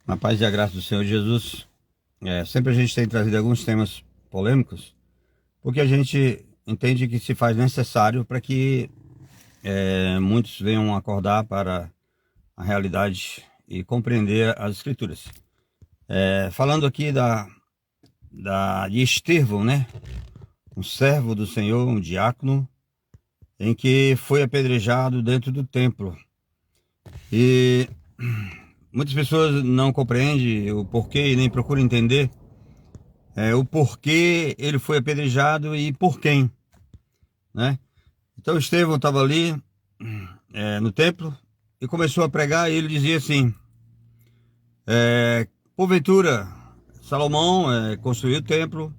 Na paz e a graça do Senhor Jesus, sempre a gente tem trazido alguns temas polêmicos, porque a gente entende que se faz necessário para que muitos venham acordar para a realidade e compreender as Escrituras. Falando aqui de Estevão, né? Um servo do Senhor, um diácono, em que foi apedrejado dentro do templo. E muitas pessoas não compreendem o porquê e nem procuram entender o porquê ele foi apedrejado e por quem, né? Então Estevão estava ali no templo e começou a pregar e ele dizia assim, porventura Salomão construiu o templo,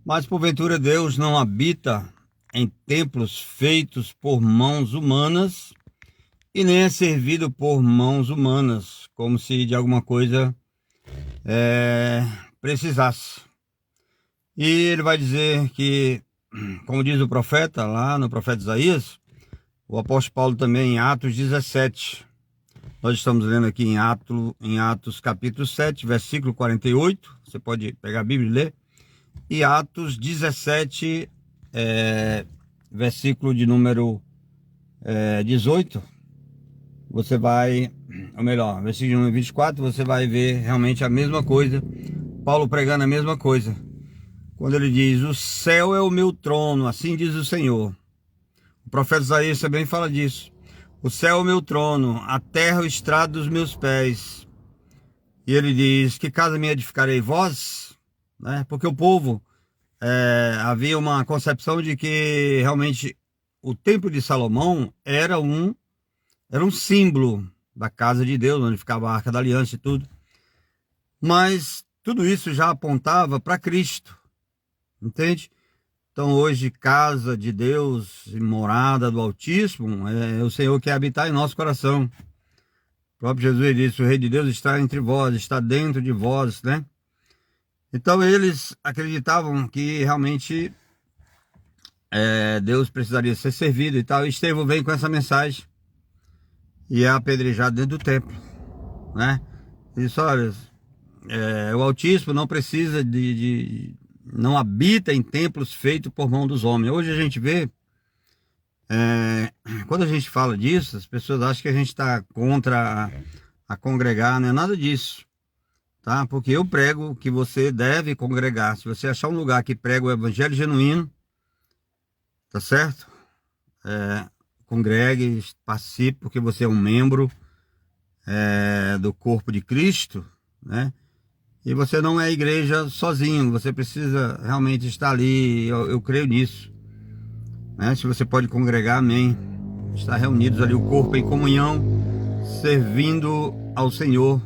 mas porventura Deus não habita em templos feitos por mãos humanas e nem é servido por mãos humanas, como se de alguma coisa precisasse. E ele vai dizer que, como diz o profeta, lá no profeta Isaías, o apóstolo Paulo também em Atos 17. Nós estamos lendo aqui em Atos capítulo 7, versículo 48. Você pode pegar a Bíblia e ler. E Atos 17, versículo de número 18. Você vai, ou melhor, versículo de número 24, você vai ver realmente a mesma coisa. Paulo pregando a mesma coisa. Quando ele diz, o céu é o meu trono, assim diz o Senhor. O profeta Isaías também fala disso. O céu é o meu trono, a terra é o estrado dos meus pés. E ele diz, que casa me edificarei vós? Né? Porque o povo, havia uma concepção de que realmente o templo de Salomão era um símbolo da casa de Deus, onde ficava a Arca da Aliança e tudo. Mas tudo isso já apontava para Cristo, entende? Então hoje, casa de Deus e morada do Altíssimo, é o Senhor que habitar em nosso coração. O próprio Jesus disse, o Rei de Deus está entre vós, está dentro de vós, né? Então eles acreditavam que realmente Deus precisaria ser servido e tal. E Estevão vem com essa mensagem e é apedrejado dentro do templo, né? Ele disse, olha, o Altíssimo não precisa não habita em templos feitos por mão dos homens. Hoje a gente vê, quando a gente fala disso, as pessoas acham que a gente está contra a congregar, não é nada disso, tá? Porque eu prego que você deve congregar. Se você achar um lugar que prega o evangelho genuíno, tá certo? Congregue, participe, porque você é um membro do corpo de Cristo, né? E você não é igreja sozinho, você precisa realmente estar ali, eu creio nisso, né? Se você pode congregar, amém. Estar reunidos ali, o corpo em comunhão, servindo ao Senhor,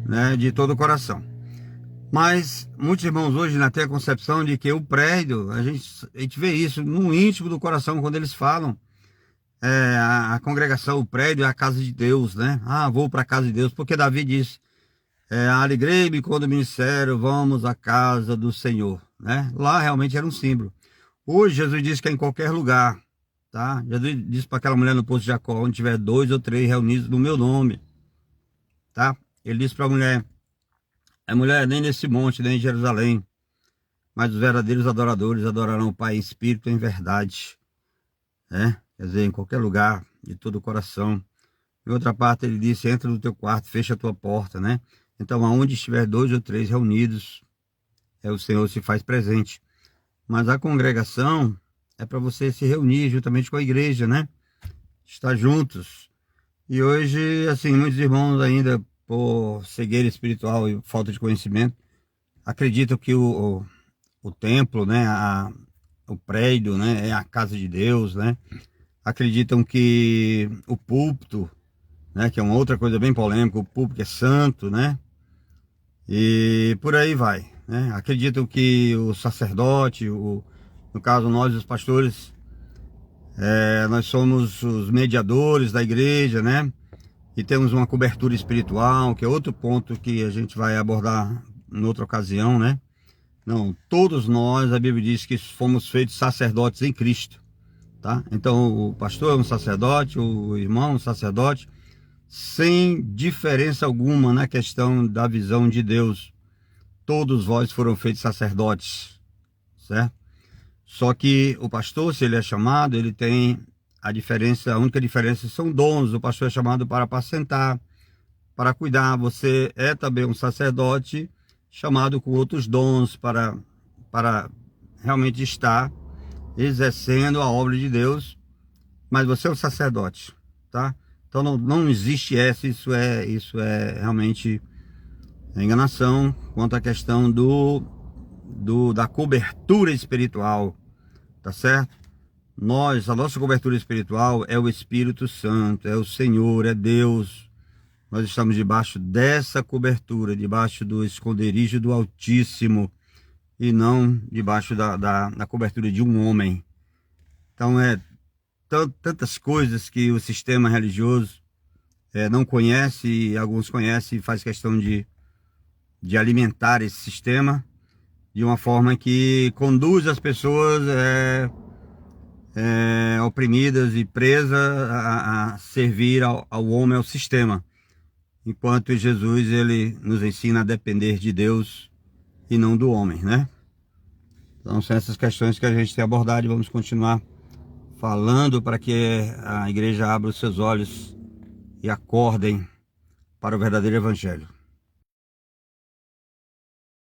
né, de todo o coração. Mas muitos irmãos hoje ainda têm a concepção de que o prédio, a gente vê isso no íntimo do coração, quando eles falam, a congregação, o prédio é a casa de Deus, né? Ah, vou para a casa de Deus, porque Davi disse, alegrei-me quando me disseram, vamos à casa do Senhor, né? Lá realmente era um símbolo. Hoje Jesus disse que é em qualquer lugar, tá? Jesus disse para aquela mulher no poço de Jacó, onde tiver 2 ou 3 reunidos no meu nome, tá? Ele disse para a mulher, nem nesse monte, nem em Jerusalém, mas os verdadeiros adoradores adorarão o Pai em espírito e em verdade, né? Quer dizer, em qualquer lugar, de todo o coração. Em outra parte ele disse, entra no teu quarto, fecha a tua porta, né? Então, aonde estiver 2 ou 3 reunidos, o Senhor se faz presente. Mas a congregação é para você se reunir juntamente com a igreja, né? Estar juntos. E hoje, assim, muitos irmãos ainda, por cegueira espiritual e falta de conhecimento, acreditam que o templo, né? O prédio, né? É a casa de Deus, né? Acreditam que o púlpito, né? Que é uma outra coisa bem polêmica, o púlpito é santo, né? E por aí vai, né? Acreditam que o sacerdote, no caso nós os pastores, nós somos os mediadores da igreja, né? E temos uma cobertura espiritual, que é outro ponto que a gente vai abordar em outra ocasião, né? Não, todos nós, a Bíblia diz que fomos feitos sacerdotes em Cristo, tá? Então o pastor é um sacerdote, o irmão é um sacerdote, sem diferença alguma na questão da visão de Deus. Todos vós foram feitos sacerdotes, certo? Só que o pastor, se ele é chamado, ele tem a diferença, a única diferença são dons. O pastor é chamado para apacentar, para cuidar. Você é também um sacerdote chamado com outros dons para realmente estar exercendo a obra de Deus, mas você é um sacerdote, tá? Então não existe essa, isso é realmente enganação quanto à questão da cobertura espiritual, tá certo? A nossa cobertura espiritual é o Espírito Santo, é o Senhor, é Deus. Nós estamos debaixo dessa cobertura, debaixo do esconderijo do Altíssimo, e não debaixo da cobertura de um homem. Então tantas coisas que o sistema religioso não conhece, e alguns conhecem e faz questão de alimentar esse sistema de uma forma que conduz as pessoas oprimidas e presas a servir ao homem, ao sistema. Enquanto Jesus, ele nos ensina a depender de Deus e não do homem, né? Então são essas questões que a gente tem abordado e vamos continuar falando para que a igreja abra os seus olhos e acordem para o verdadeiro evangelho.